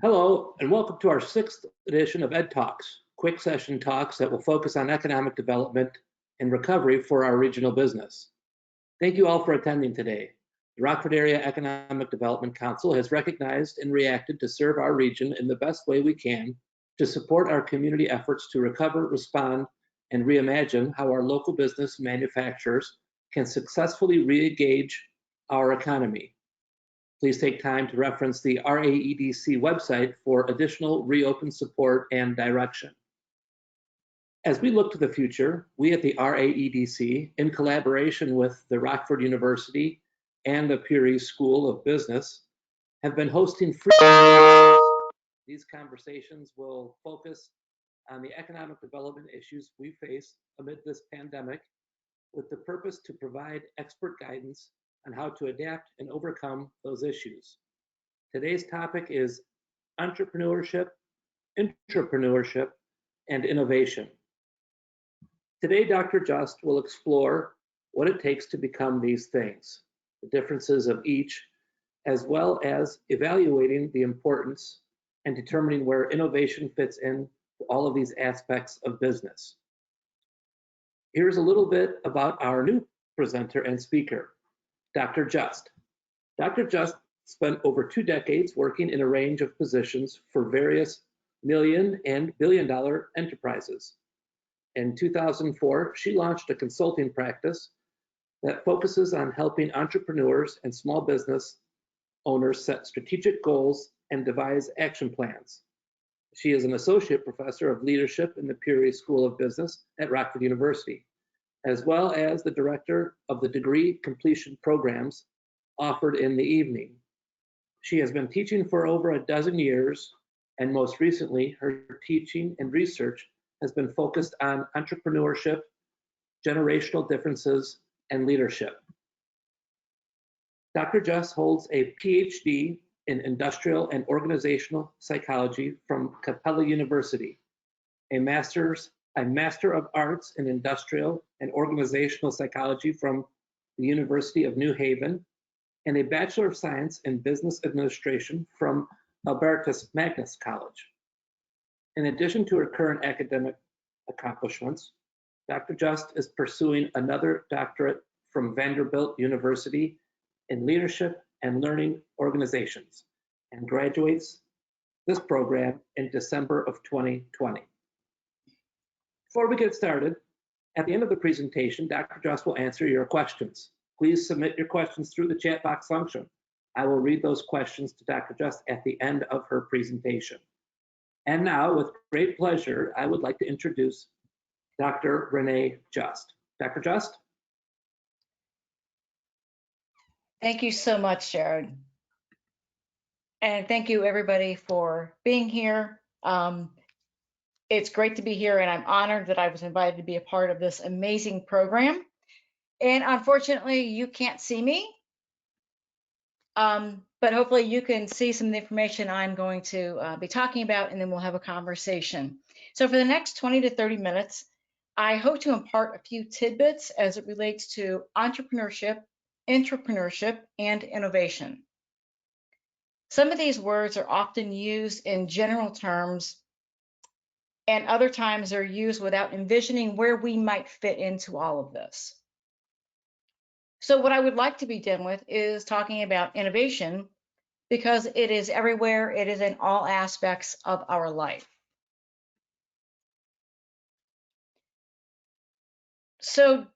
Hello, and welcome to our 6th edition of Ed Talks, quick session talks that will focus on economic development and recovery for our regional business. Thank you all for attending today. The Rockford Area Economic Development Council has recognized and reacted to serve our region in the best way we can to support our community efforts to recover, respond, and reimagine how our local business manufacturers can successfully re-engage our economy. Please take time to reference the RAEDC website for additional reopen support and direction. As we look to the future, we at the RAEDC, in collaboration with the Rockford University and the Peary School of Business, have been hosting free conversations. These conversations will focus on the economic development issues we face amid this pandemic, with the purpose to provide expert guidance on how to adapt and overcome those issues. Today's topic is entrepreneurship, intrapreneurship, and innovation. Today, Dr. Just will explore what it takes to become these things, the differences of each, as well as evaluating the importance and determining where innovation fits in to all of these aspects of business. Here's a little bit about our new presenter and speaker, Dr. Just. Dr. Just spent over 2 decades working in a range of positions for various million and billion-dollar enterprises. In 2004, she launched a consulting practice that focuses on helping entrepreneurs and small business owners set strategic goals and devise action plans. She is an associate professor of leadership in the Peary School of Business at Rockford University, as well as the director of the degree completion programs offered in the evening. She has been teaching for over a dozen years, and most recently, her teaching and research has been focused on entrepreneurship, generational differences, and leadership. Dr. Just holds a PhD in industrial and organizational psychology from Capella University, a Master of Arts in Industrial and Organizational Psychology from the University of New Haven, and a Bachelor of Science in Business Administration from Albertus Magnus College. In addition to her current academic accomplishments, Dr. Just is pursuing another doctorate from Vanderbilt University in Leadership and Learning Organizations, and graduates this program in December of 2020. Before we get started, at the end of the presentation, Dr. Just will answer your questions. Please submit your questions through the chat box function. I will read those questions to Dr. Just at the end of her presentation. And now, with great pleasure, I would like to introduce Dr. Renee Just. Dr. Just? Thank you so much, Jared. And thank you, everybody, for being here. It's great to be here, and I'm honored that I was invited to be a part of this amazing program. And unfortunately, you can't see me, but hopefully you can see some of the information I'm going to be talking about, and then we'll have a conversation. So for the next 20 to 30 minutes, I hope to impart a few tidbits as it relates to entrepreneurship, intrapreneurship, and innovation. Some of these words are often used in general terms, and other times they're used without envisioning where we might fit into all of this. So what I would like to begin with is talking about innovation, because it is everywhere, it is in all aspects of our life. So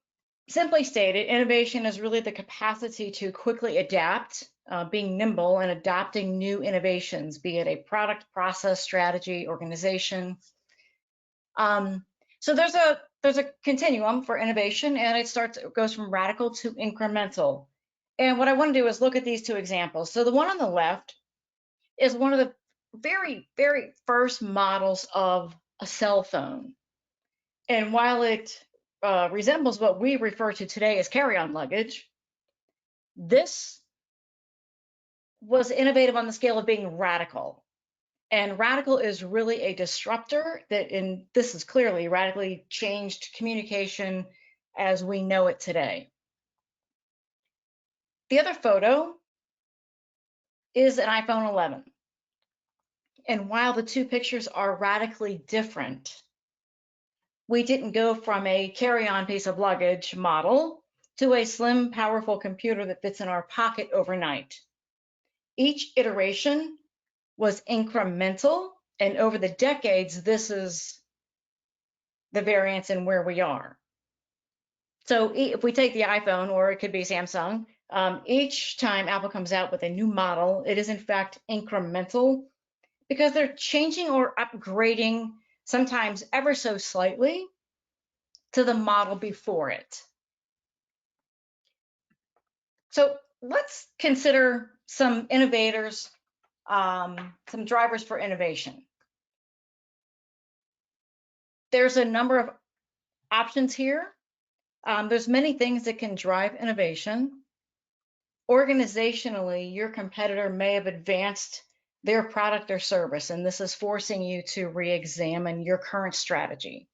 simply stated, innovation is really the capacity to quickly adapt, being nimble and adopting new innovations, be it a product, process, strategy, organization. So there's a continuum for innovation, and it goes from radical to incremental. And what I want to do is look at these 2 examples. So the one on the left is one of the very, very first models of a cell phone. And while it resembles what we refer to today as carry-on luggage, this was innovative on the scale of being radical. And radical is really a disruptor this is clearly radically changed communication as we know it today. The other photo is an iPhone 11. And while the two pictures are radically different, we didn't go from a carry-on piece of luggage model to a slim, powerful computer that fits in our pocket overnight. Each iteration was incremental, and over the decades, this is the variance in where we are. So if we take the iPhone, or it could be Samsung, each time Apple comes out with a new model, it is in fact incremental because they're changing or upgrading, sometimes ever so slightly, to the model before it. So let's consider some innovators, some drivers for innovation. There's a number of options here. There's many things that can drive innovation. Organizationally, your competitor may have advanced their product or service, and this is forcing you to re-examine your current strategy.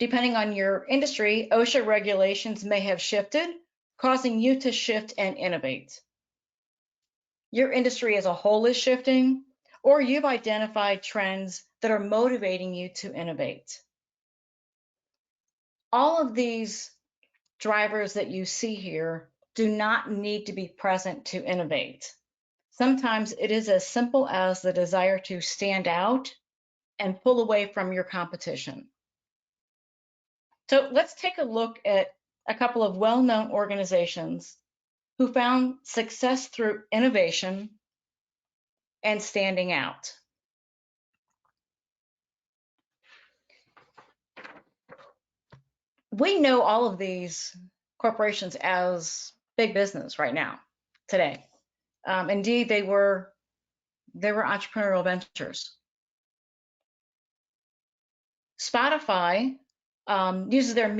Depending on your industry, OSHA regulations may have shifted, causing you to shift and innovate. Your industry as a whole is shifting, or you've identified trends that are motivating you to innovate. All of these drivers that you see here do not need to be present to innovate. Sometimes it is as simple as the desire to stand out and pull away from your competition. So let's take a look at a couple of well-known organizations who found success through innovation and standing out. We know all of these corporations as big business right now, today. Indeed, they were entrepreneurial ventures. Spotify uses their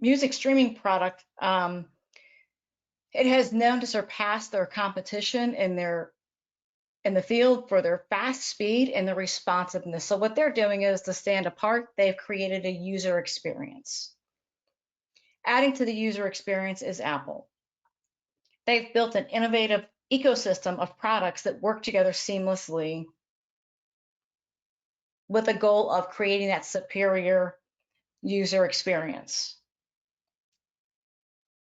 music streaming product. It has known to surpass their competition in the field for their fast speed and the responsiveness. So what they're doing is to stand apart. They've created a user experience. Adding to the user experience is Apple. They've built an innovative ecosystem of products that work together seamlessly with the goal of creating that superior user experience.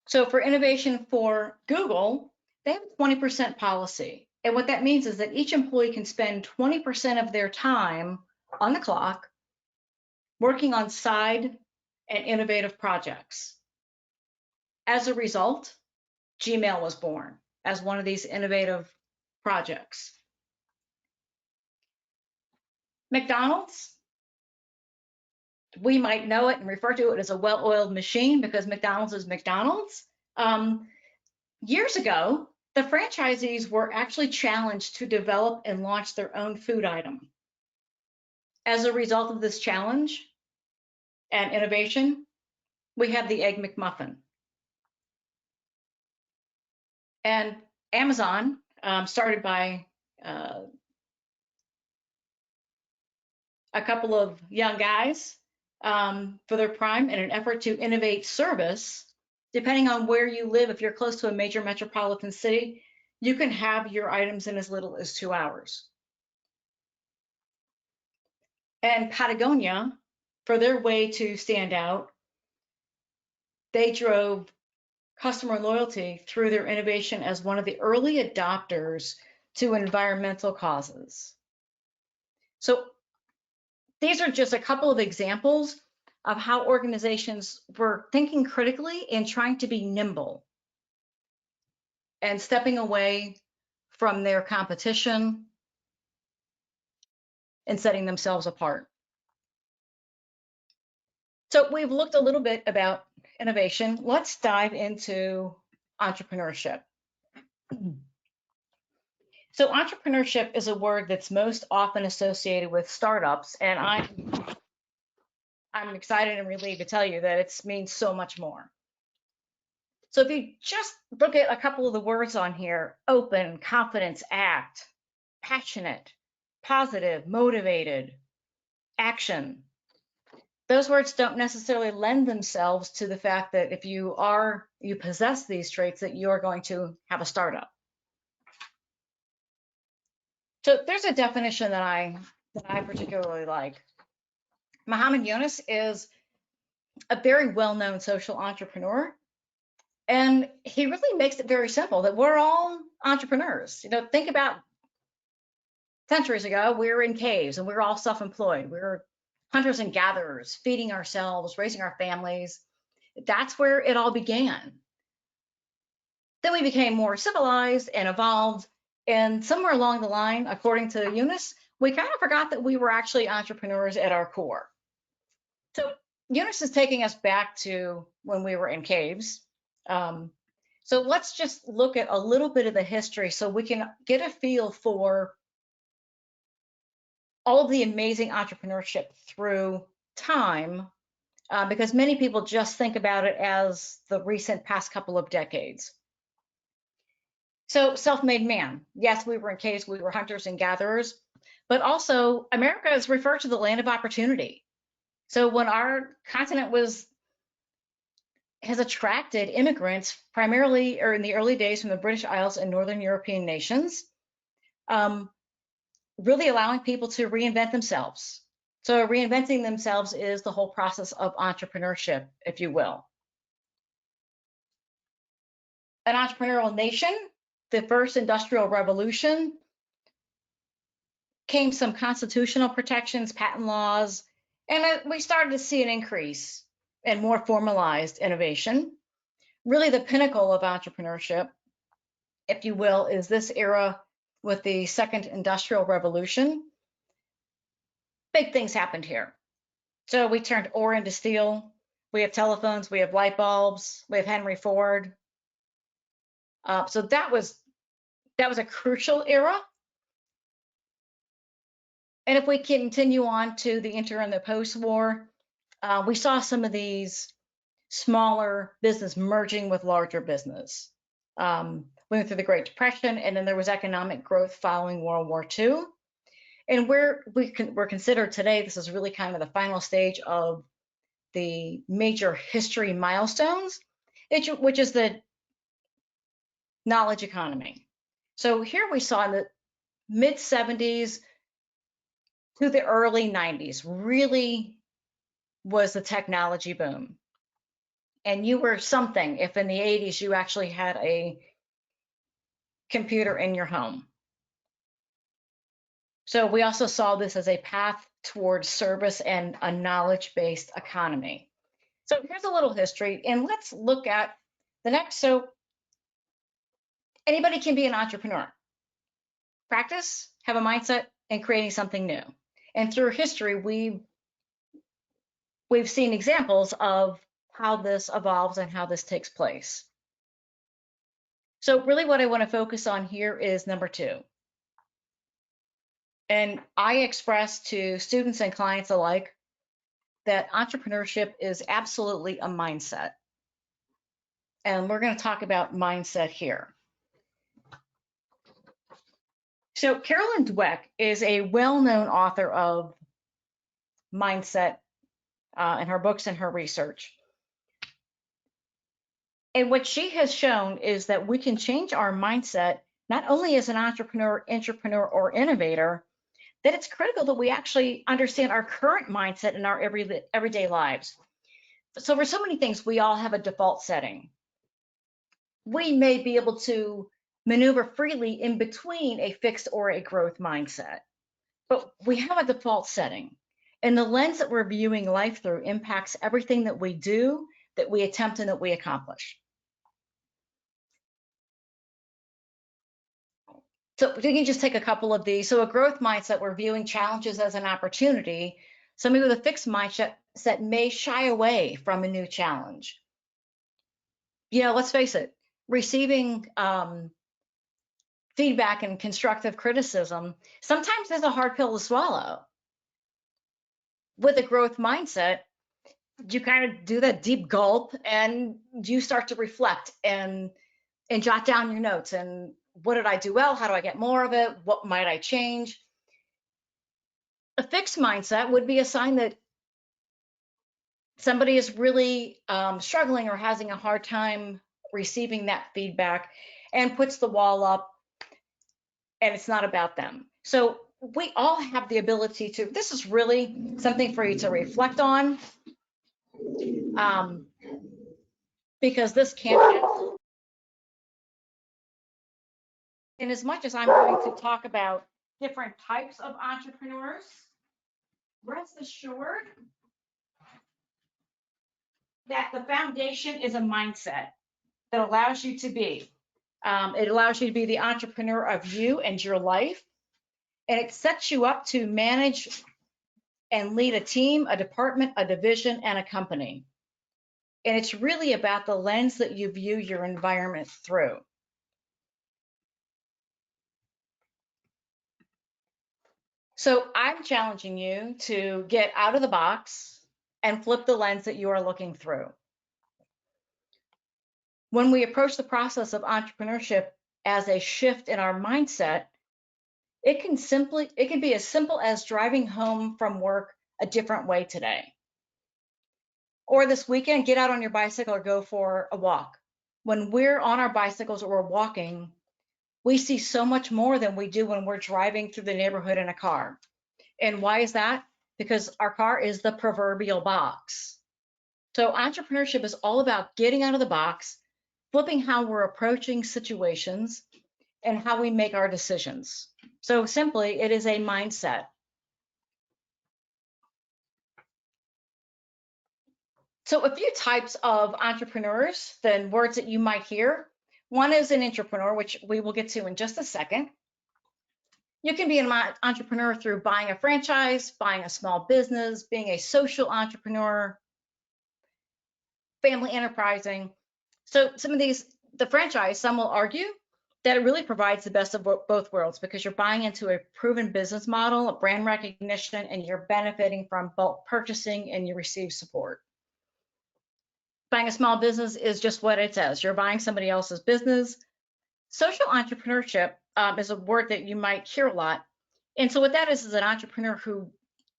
So for innovation for Google, they have a 20% policy. And what that means is that each employee can spend 20% of their time on the clock working on side and innovative projects. As a result, Gmail was born as one of these innovative projects. McDonald's, we might know it and refer to it as a well-oiled machine because McDonald's is McDonald's. Years ago, the franchisees were actually challenged to develop and launch their own food item. As a result of this challenge and innovation, we have the Egg McMuffin. And Amazon, started by a couple of young guys for their prime in an effort to innovate service. Depending on where you live, if you're close to a major metropolitan city, you can have your items in as little as 2 hours. And Patagonia, for their way to stand out, they drove customer loyalty through their innovation as one of the early adopters to environmental causes. So these are just a couple of examples of how organizations were thinking critically and trying to be nimble and stepping away from their competition and setting themselves apart. So we've looked a little bit about innovation. Let's dive into entrepreneurship. So entrepreneurship is a word that's most often associated with startups, and I'm excited and relieved to tell you that it means so much more. So if you just look at a couple of the words on here: open, confidence, act, passionate, positive, motivated, action. Those words don't necessarily lend themselves to the fact that if you possess these traits, that you're going to have a startup. So there's a definition that I particularly like. Muhammad Yunus is a very well-known social entrepreneur, and he really makes it very simple that we're all entrepreneurs. You know, think about centuries ago, we were in caves and we were all self-employed. We were hunters and gatherers, feeding ourselves, raising our families. That's where it all began. Then we became more civilized and evolved. And somewhere along the line, according to Yunus, we kind of forgot that we were actually entrepreneurs at our core. So Yunus is taking us back to when we were in caves. So let's just look at a little bit of the history so we can get a feel for all of the amazing entrepreneurship through time, because many people just think about it as the recent past couple of decades. So self-made man, yes, we were in caves, we were hunters and gatherers, but also America is referred to the land of opportunity. So when our continent has attracted immigrants primarily, or in the early days, from the British Isles and Northern European nations, really allowing people to reinvent themselves. So reinventing themselves is the whole process of entrepreneurship, if you will. An entrepreneurial nation, the first industrial revolution, came some constitutional protections, patent laws, and we started to see an increase in more formalized innovation. Really the pinnacle of entrepreneurship, if you will, is this era with the second industrial revolution. Big things happened here. So we turned ore into steel. We have telephones, we have light bulbs, we have Henry Ford. So that was a crucial era. And if we continue on to the inter and the post-war, we saw some of these smaller business merging with larger business. We went through the Great Depression, and then there was economic growth following World War II. And we're considered today, this is really kind of the final stage of the major history milestones, which is the knowledge economy. So here we saw in the mid 70s to the early 90s really was the technology boom. And you were something if in the 80s you actually had a computer in your home. So we also saw this as a path towards service and a knowledge-based economy. So here's a little history, and let's look at the next. So anybody can be an entrepreneur. Practice, have a mindset, and creating something new. And through history, we've seen examples of how this evolves and how this takes place. So really what I want to focus on here is number 2. And I express to students and clients alike that entrepreneurship is absolutely a mindset. And we're going to talk about mindset here. So Carolyn Dweck is a well-known author of mindset in her books and her research. And what she has shown is that we can change our mindset, not only as an entrepreneur, intrapreneur, or innovator, that it's critical that we actually understand our current mindset in our everyday lives. So for so many things, we all have a default setting. We may be able to maneuver freely in between a fixed or a growth mindset, but we have a default setting. And the lens that we're viewing life through impacts everything that we do, that we attempt, and that we accomplish. So we can just take a couple of these. So a growth mindset, we're viewing challenges as an opportunity. Somebody with a fixed mindset may shy away from a new challenge. You know, let's face it, receiving feedback and constructive criticism sometimes is a hard pill to swallow. With a growth mindset, you kind of do that deep gulp and you start to reflect and jot down your notes and what did I do well? How do I get more of it? What might I change? A fixed mindset would be a sign that somebody is really struggling or having a hard time receiving that feedback and puts the wall up, and it's not about them. So we all have the ability to, this is really something for you to reflect on, because this can, and as much as I'm going to talk about different types of entrepreneurs, rest assured that the foundation is a mindset that allows you to be. It allows you to be the entrepreneur of you and your life. And it sets you up to manage and lead a team, a department, a division, and a company. And it's really about the lens that you view your environment through. So I'm challenging you to get out of the box and flip the lens that you are looking through. When we approach the process of entrepreneurship as a shift in our mindset, it can be as simple as driving home from work a different way today. Or this weekend, get out on your bicycle or go for a walk. When we're on our bicycles or we're walking, we see so much more than we do when we're driving through the neighborhood in a car. And why is that? Because our car is the proverbial box. So entrepreneurship is all about getting out of the box, flipping how we're approaching situations, and how we make our decisions. So simply, it is a mindset. So a few types of entrepreneurs, then words that you might hear. One is an intrapreneur, which we will get to in just a second. You can be an entrepreneur through buying a franchise, buying a small business, being a social entrepreneur, family enterprising. So some of these, the franchise, some will argue that it really provides the best of both worlds because you're buying into a proven business model, a brand recognition, and you're benefiting from bulk purchasing and you receive support. Buying a small business is just what it says. You're buying somebody else's business. Social entrepreneurship is a word that you might hear a lot. And so what that is an entrepreneur who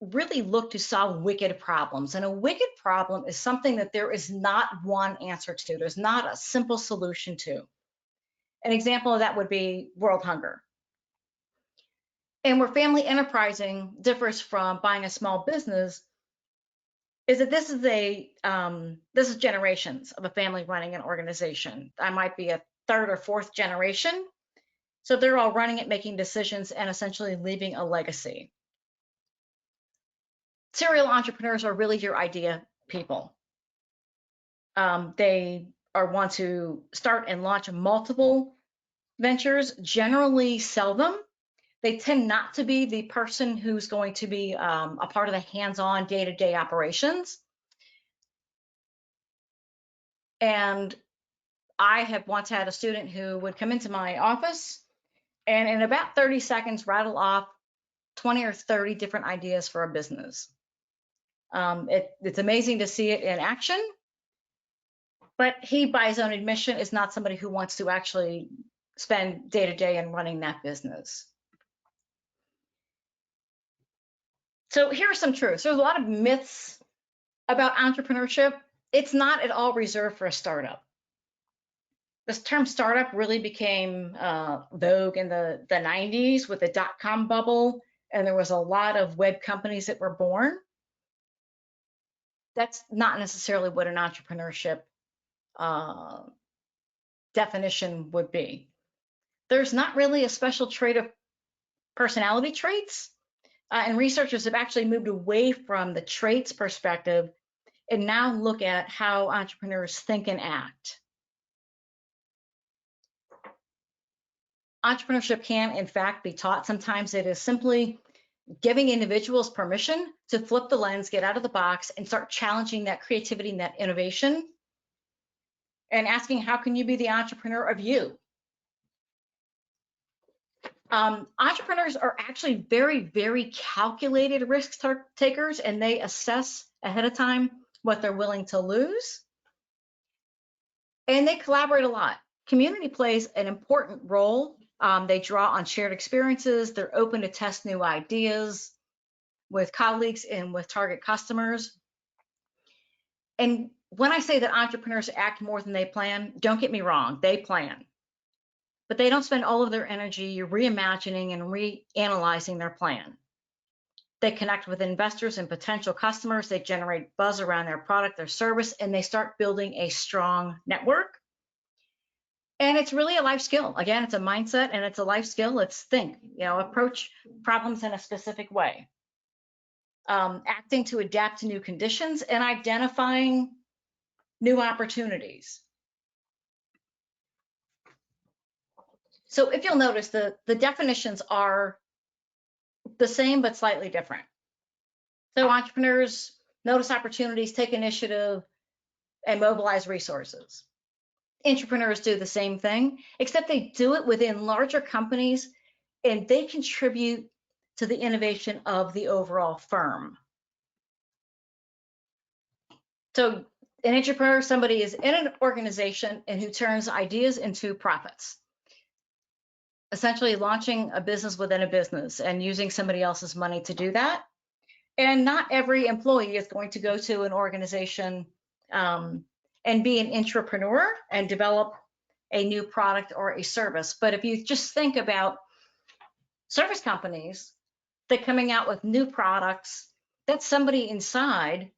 really look to solve wicked problems. And a wicked problem is something that there is not one answer to. There's not a simple solution to. An example of that would be world hunger. And where family enterprising differs from buying a small business is that this is generations of a family running an organization. I might be a third or fourth generation. So they're all running it, making decisions, and essentially leaving a legacy. Serial entrepreneurs are really your idea people. They want to start and launch multiple ventures, generally sell them. They tend not to be the person who's going to be a part of the hands-on day-to-day operations. And I have once had a student who would come into my office and in about 30 seconds rattle off 20 or 30 different ideas for a business. It's amazing to see it in action, but he, by his own admission, is not somebody who wants to actually spend day to day in running that business. So here are some truths. There's a lot of myths about entrepreneurship. It's not at all reserved for a startup. This term startup really became vogue in the 90s with the dot-com bubble, and there was a lot of web companies that were born. That's not necessarily what an entrepreneurship definition would be. There's not really a special trait of personality traits, and researchers have actually moved away from the traits perspective and now look at how entrepreneurs think and act. Entrepreneurship can, in fact, be taught. Sometimes it is simply giving individuals permission to flip the lens, get out of the box, and start challenging that creativity and that innovation, and asking, how can you be the entrepreneur of you? Entrepreneurs are actually very, very calculated risk takers, and they assess ahead of time what they're willing to lose. And they collaborate a lot. Community plays an important role. They draw on shared experiences. They're open to test new ideas with colleagues and with target customers. And when I say that entrepreneurs act more than they plan, don't get me wrong, they plan. but they don't spend all of their energy reimagining and reanalyzing their plan. They connect with investors and potential customers. They generate buzz around their product, their service, and they start building a strong network. And it's really a life skill. Again, it's a mindset and it's a life skill. It's think, approach problems in a specific way. Acting to adapt to new conditions and identifying new opportunities. So if you'll notice, the definitions are the same but slightly different. So entrepreneurs notice opportunities, take initiative, and mobilize resources. Intrapreneurs do the same thing, except they do it within larger companies and they contribute to the innovation of the overall firm. So an entrepreneur, somebody is in an organization and who turns ideas into profits. Essentially launching a business within a business and using somebody else's money to do that. And not every employee is going to go to an organization and be an intrapreneur and develop a new product or a service. But if you just think about service companies that are coming out with new products, that's somebody inside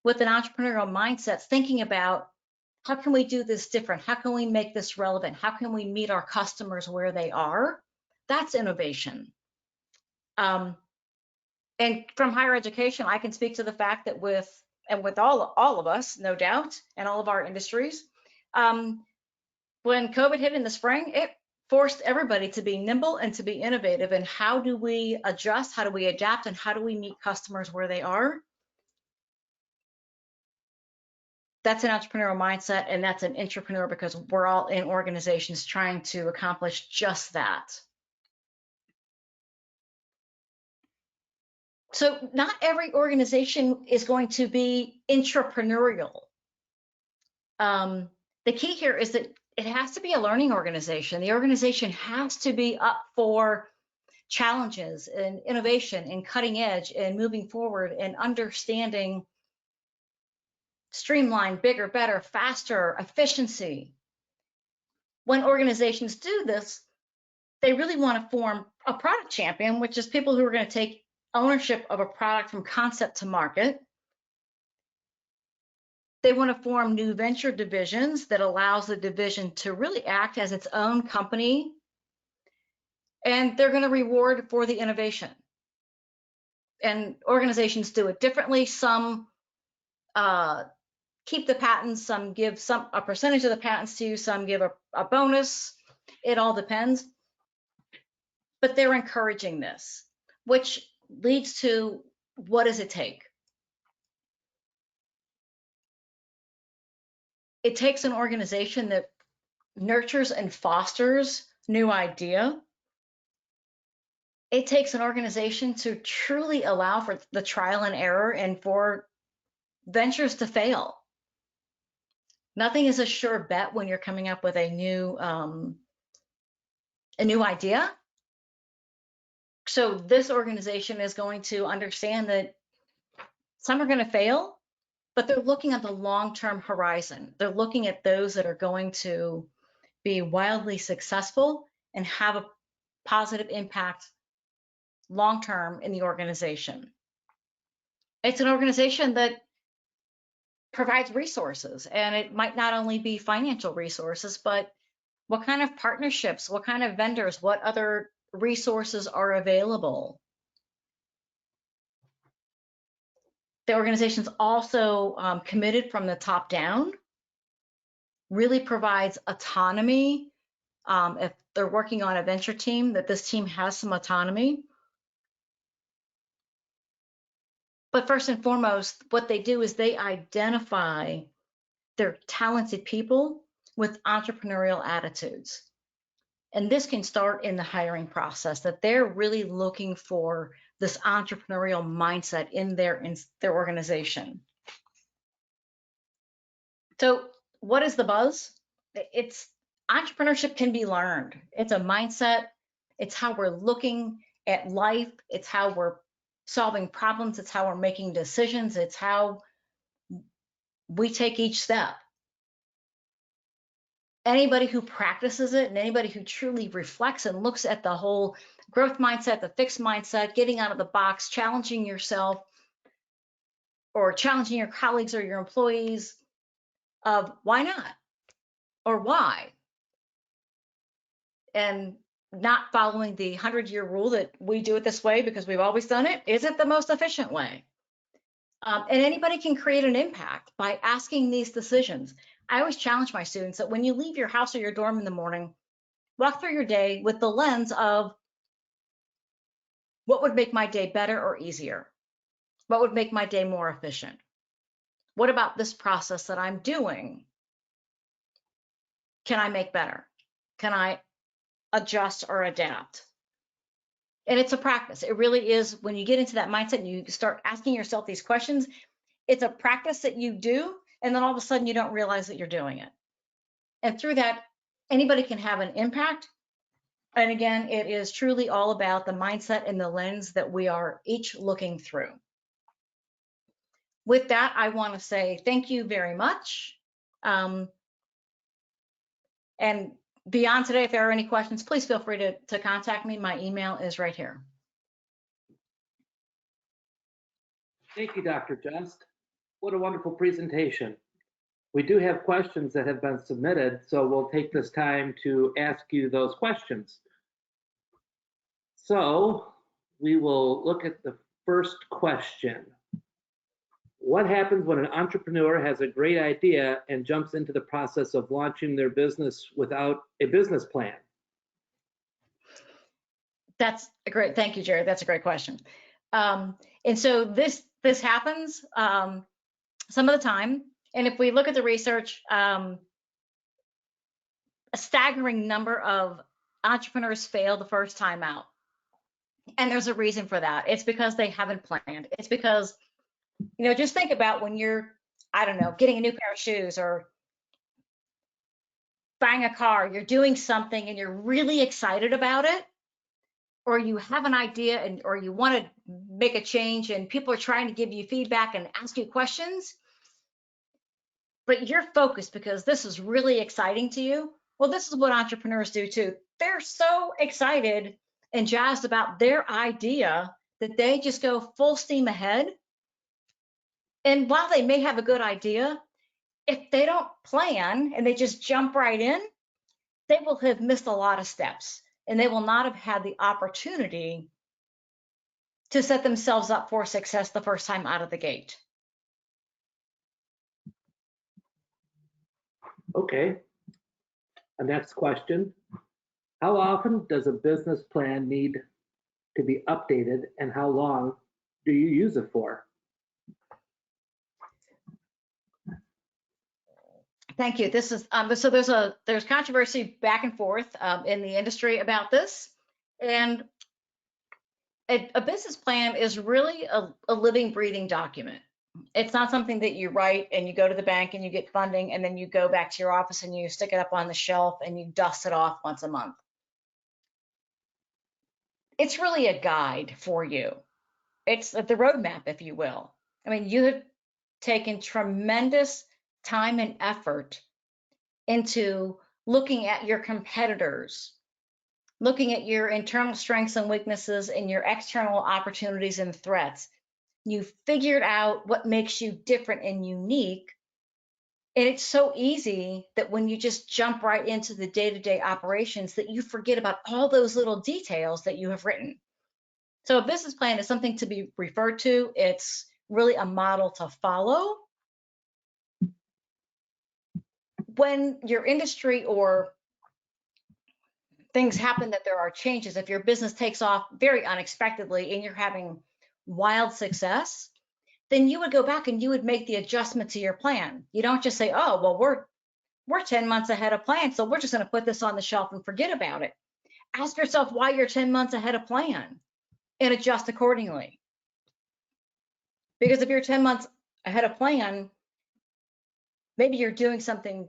with an entrepreneurial mindset thinking about, how can we do this different? How can we make this relevant? How can we meet our customers where they are? That's innovation. And from higher education, I can speak to the fact that with all of us, no doubt, and all of our industries, when COVID hit in the spring, it forced everybody to be nimble and to be innovative. And how do we adjust? How do we adapt? And how do we meet customers where they are? That's an entrepreneurial mindset, and that's an intrapreneur, because we're all in organizations trying to accomplish just that. So not every organization is going to be intrapreneurial. The key here is that it has to be a learning organization. The organization has to be up for challenges and innovation and cutting edge and moving forward and understanding streamline, bigger, better, faster, efficiency. When organizations do this, they really want to form a product champion, which is people who are going to take ownership of a product from concept to market. They want to form new venture divisions that allows the division to really act as its own company. And they're going to reward for the innovation. And organizations do it differently. Some keep the patents, some give a percentage of the patents to you, some give a bonus. It all depends. But they're encouraging this, which leads to, what does it take? It takes an organization that nurtures and fosters new idea. It takes an organization to truly allow for the trial and error and for ventures to fail. Nothing is a sure bet when you're coming up with a new idea. So this organization is going to understand that some are going to fail, but they're looking at the long-term horizon. They're looking at those that are going to be wildly successful and have a positive impact long-term in the organization. It's an organization that provides resources, and it might not only be financial resources, but what kind of partnerships, what kind of vendors, what other resources are available. The organization's also committed from the top down, really provides autonomy. If they're working on a venture team, that this team has some autonomy. But first and foremost, what they do is they identify their talented people with entrepreneurial attitudes. And this can start in the hiring process, that they're really looking for this entrepreneurial mindset in their organization. So what is the buzz? It's entrepreneurship can be learned. It's a mindset. It's how we're looking at life. It's how we're solving problems. It's how we're making decisions. It's how we take each step. Anybody who practices it and anybody who truly reflects and looks at the whole growth mindset, the fixed mindset, getting out of the box, challenging yourself or challenging your colleagues or your employees of why not or why, and not following the 100-year rule that we do it this way because we've always done it isn't the most efficient way. And anybody can create an impact by asking these decisions. I always challenge my students that when you leave your house or your dorm in the morning, walk through your day with the lens of what would make my day better or easier? What would make my day more efficient? What about this process that I'm doing can I make better? Can I adjust or adapt? And it's a practice. It really is. When you get into that mindset and you start asking yourself these questions, it's a practice that you do, and then all of a sudden you don't realize that you're doing it. And through that, anybody can have an impact. And again, it is truly all about the mindset and the lens that we are each looking through. With that, I want to say thank you very much. And beyond today, if there are any questions, please feel free to contact me. My email is right here. Thank you, Dr. Just. What a wonderful presentation. We do have questions that have been submitted, so we'll take this time to ask you those questions. So we will look at the first question. What happens when an entrepreneur has a great idea and jumps into the process of launching their business without a business plan? That's a great, thank you, Jared. That's a great question. And so this happens some of the time. And if we look at the research, a staggering number of entrepreneurs fail the first time out. And there's a reason for that. It's because they haven't planned. It's because, you know, just think about when you're, I don't know, getting a new pair of shoes or buying a car, you're doing something and you're really excited about it, or you have an idea and or you want to make a change and people are trying to give you feedback and ask you questions, but you're focused because this is really exciting to you. Well, this is what entrepreneurs do too. They're so excited and jazzed about their idea that they just go full steam ahead. And while they may have a good idea, if they don't plan and they just jump right in, they will have missed a lot of steps and they will not have had the opportunity to set themselves up for success the first time out of the gate. Okay. A next question. How often does a business plan need to be updated and how long do you use it for? Thank you. This is so there's controversy back and forth in the industry about this, and a business plan is really a living, breathing document. It's not something that you write and you go to the bank and you get funding and then you go back to your office and you stick it up on the shelf and you dust it off once a month. It's really a guide for you. It's the roadmap, if you will. I mean, you have taken tremendous time and effort into looking at your competitors, looking at your internal strengths and weaknesses and your external opportunities and threats. You figured out what makes you different and unique. And it's so easy that when you just jump right into the day-to-day operations that you forget about all those little details that you have written. So a business plan is something to be referred to. It's really a model to follow. When your industry or things happen that there are changes, if your business takes off very unexpectedly and you're having wild success, then you would go back and you would make the adjustment to your plan. You don't just say, oh, well, we're 10 months ahead of plan, so we're just going to put this on the shelf and forget about it. Ask yourself why you're 10 months ahead of plan and adjust accordingly. Because if you're 10 months ahead of plan, maybe you're doing something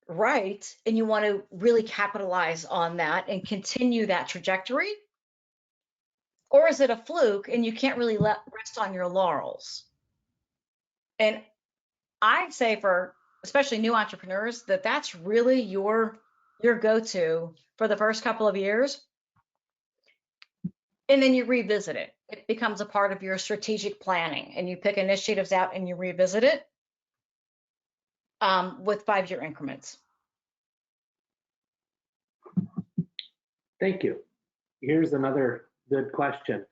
right and you want to really capitalize on that and continue that trajectory. Or is it a fluke and you can't really rest on your laurels? And I'd say for especially new entrepreneurs, that that's really your go-to for the first couple of years. And then you revisit it. It becomes a part of your strategic planning, and you pick initiatives out and you revisit it with 5-year increments. Thank you. Here's another good question.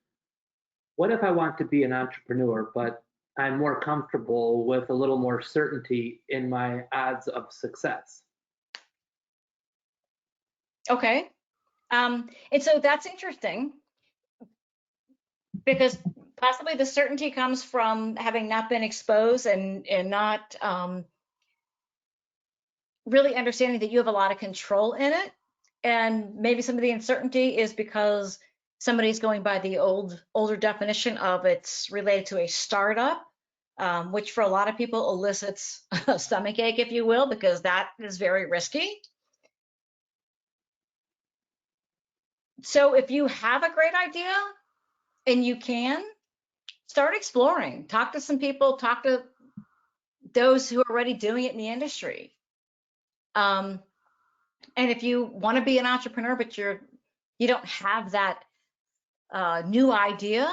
What if I want to be an entrepreneur, but I'm more comfortable with a little more certainty in my odds of success? Okay. And so that's interesting, because possibly the certainty comes from having not been exposed and not really understanding that you have a lot of control in it. And maybe some of the uncertainty is because somebody's going by the older definition of it's related to a startup, which for a lot of people elicits a stomach ache, if you will, because that is very risky. So if you have a great idea and you can, start exploring, talk to some people, talk to those who are already doing it in the industry. And if you want to be an entrepreneur, but you don't have that new idea,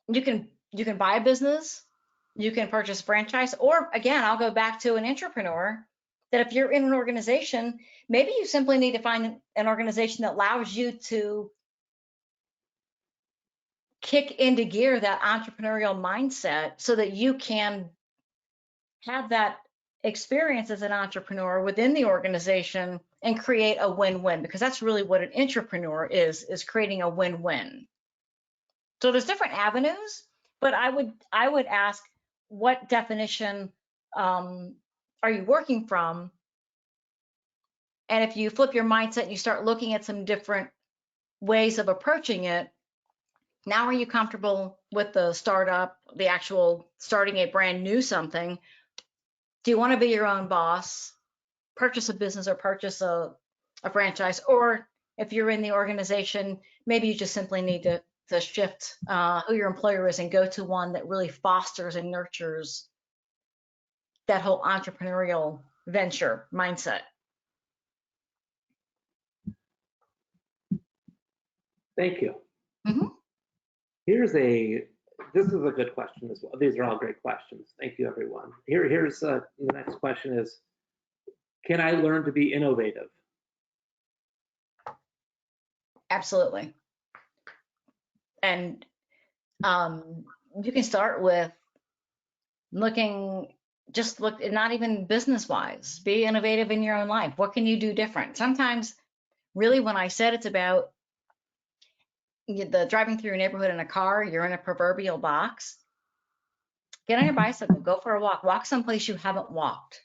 you can buy a business, you can purchase a franchise, or again, I'll go back to an Intrepreneur, that if you're in an organization, maybe you simply need to find an organization that allows you to kick into gear that entrepreneurial mindset so that you can have that experience as an entrepreneur within the organization and create a win-win, because that's really what an entrepreneur is creating a win-win. So there's different avenues, but I would ask, what definition are you working from? And if you flip your mindset and you start looking at some different ways of approaching it, now are you comfortable with the startup, the actual starting a brand new something? Do you want to be your own boss, purchase a business or purchase a franchise? Or if you're in the organization, maybe you just simply need to shift who your employer is and go to one that really fosters and nurtures that whole entrepreneurial venture mindset. Thank you. Mm-hmm. This is a good question as well. These are all great questions. Thank you, everyone. Here's the next question is, can I learn to be innovative? Absolutely. And you can start with not even business-wise, be innovative in your own life. What can you do different? Sometimes, really, when I said it's about the driving through a neighborhood in a car, you're in a proverbial box. Get on your bicycle, go for a walk someplace you haven't walked.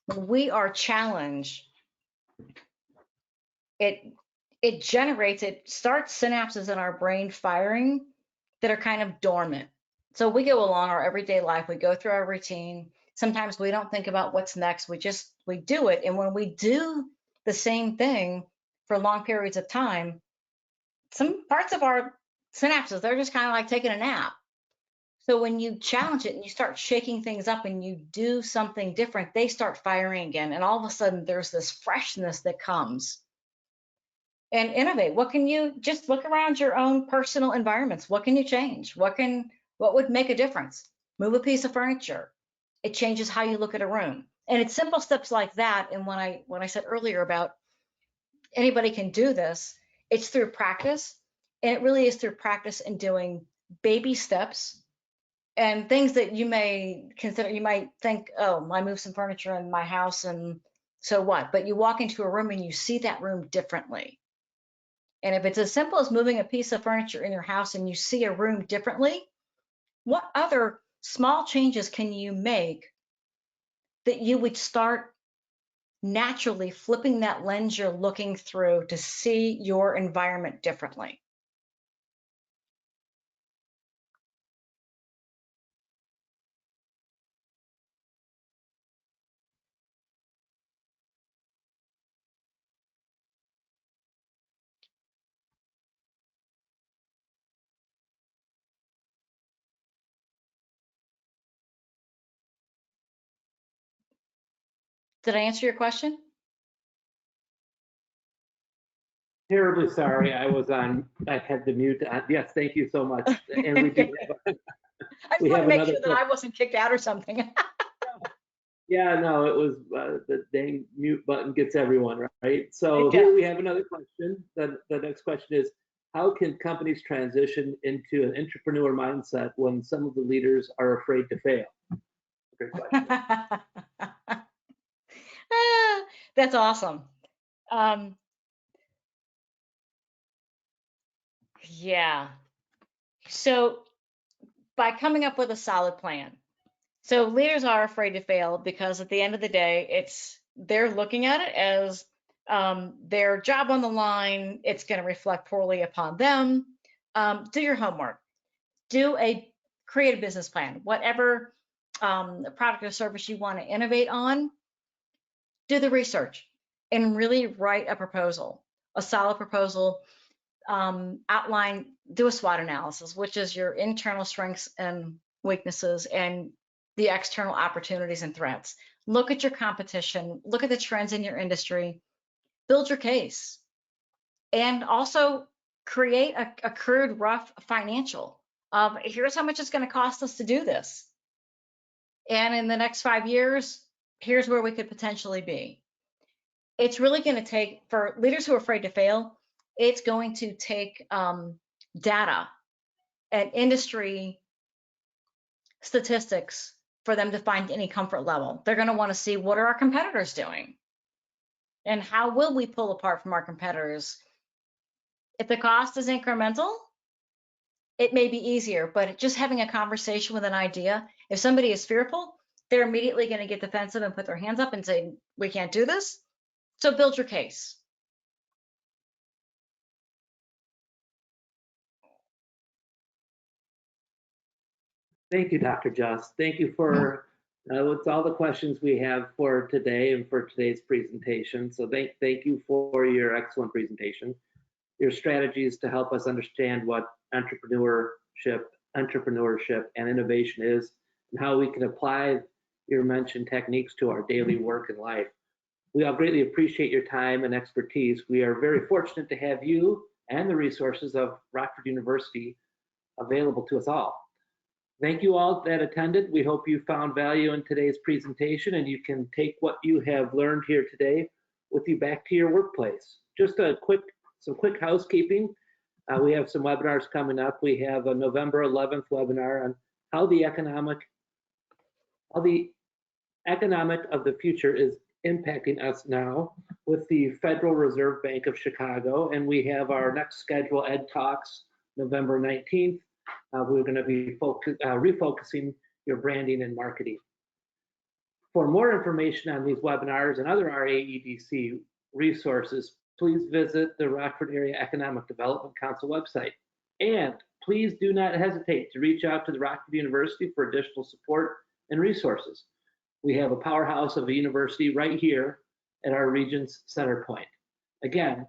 When we are challenged, it starts synapses in our brain firing that are kind of dormant. So we go along our everyday life, we go through our routine. Sometimes we don't think about what's next. We do it. And when we do the same thing for long periods of time, some parts of our synapses, they're just kind of like taking a nap. So when you challenge it and you start shaking things up and you do something different, they start firing again. And all of a sudden there's this freshness that comes. And innovate. What can you just look around your own personal environments? What can you change? What would make a difference? Move a piece of furniture. It changes how you look at a room. And it's simple steps like that. And when I said earlier about anybody can do this, it's through practice. And it really is through practice and doing baby steps and things that you may consider. You might think, oh, I moved some furniture in my house and so what? But you walk into a room and you see that room differently. And if it's as simple as moving a piece of furniture in your house and you see a room differently, what other small changes can you make that you would start naturally flipping that lens you're looking through to see your environment differently? Did I answer your question? Terribly sorry, I had the mute on. Yes, thank you so much. And we do have, I just we want have to make another sure that I wasn't kicked out or something. Yeah, no, it was the dang mute button gets everyone, right? So Yeah. here we have another question. The next question is, how can companies transition into an entrepreneur mindset when some of the leaders are afraid to fail? Great question. That's awesome. Yeah. So by coming up with a solid plan. So leaders are afraid to fail because at the end of the day, they're looking at it as their job on the line. It's going to reflect poorly upon them. Do your homework. Create a business plan. Whatever product or service you want to innovate on, do the research and really write a proposal, a solid proposal. Do a SWOT analysis, which is your internal strengths and weaknesses and the external opportunities and threats. Look at your competition, look at the trends in your industry, build your case, and also create a crude, rough financial. Here's how much it's going to cost us to do this. And in the next 5 years, here's where we could potentially be. It's really going to take, for leaders who are afraid to fail, it's going to take data and industry statistics for them to find any comfort level. They're going to want to see, what are our competitors doing? And how will we pull apart from our competitors? If the cost is incremental, it may be easier, but just having a conversation with an idea, if somebody is fearful, they're immediately going to get defensive and put their hands up and say, we can't do this. So build your case. Thank you, Dr. Just. Thank you for with all the questions we have for today and for today's presentation. So thank you for your excellent presentation, your strategies to help us understand what entrepreneurship, and innovation is, and how we can apply your mentioned techniques to our daily work and life. We all greatly appreciate your time and expertise. We are very fortunate to have you and the resources of Rockford University available to us all. Thank you all that attended. We hope you found value in today's presentation and you can take what you have learned here today with you back to your workplace. Just some quick housekeeping. We have some webinars coming up. We have a November 11th webinar on how the economic of the future is impacting us now with the Federal Reserve Bank of Chicago. And we have our next schedule, Ed Talks, November 19th. We're going to be refocusing your branding and marketing. For more information on these webinars and other RAEDC resources, please visit the Rockford Area Economic Development Council website. And please do not hesitate to reach out to the Rockford University for additional support and resources. We have a powerhouse of a university right here at our region's center point. Again,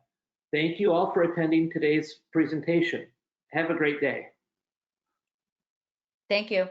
thank you all for attending today's presentation. Have a great day. Thank you.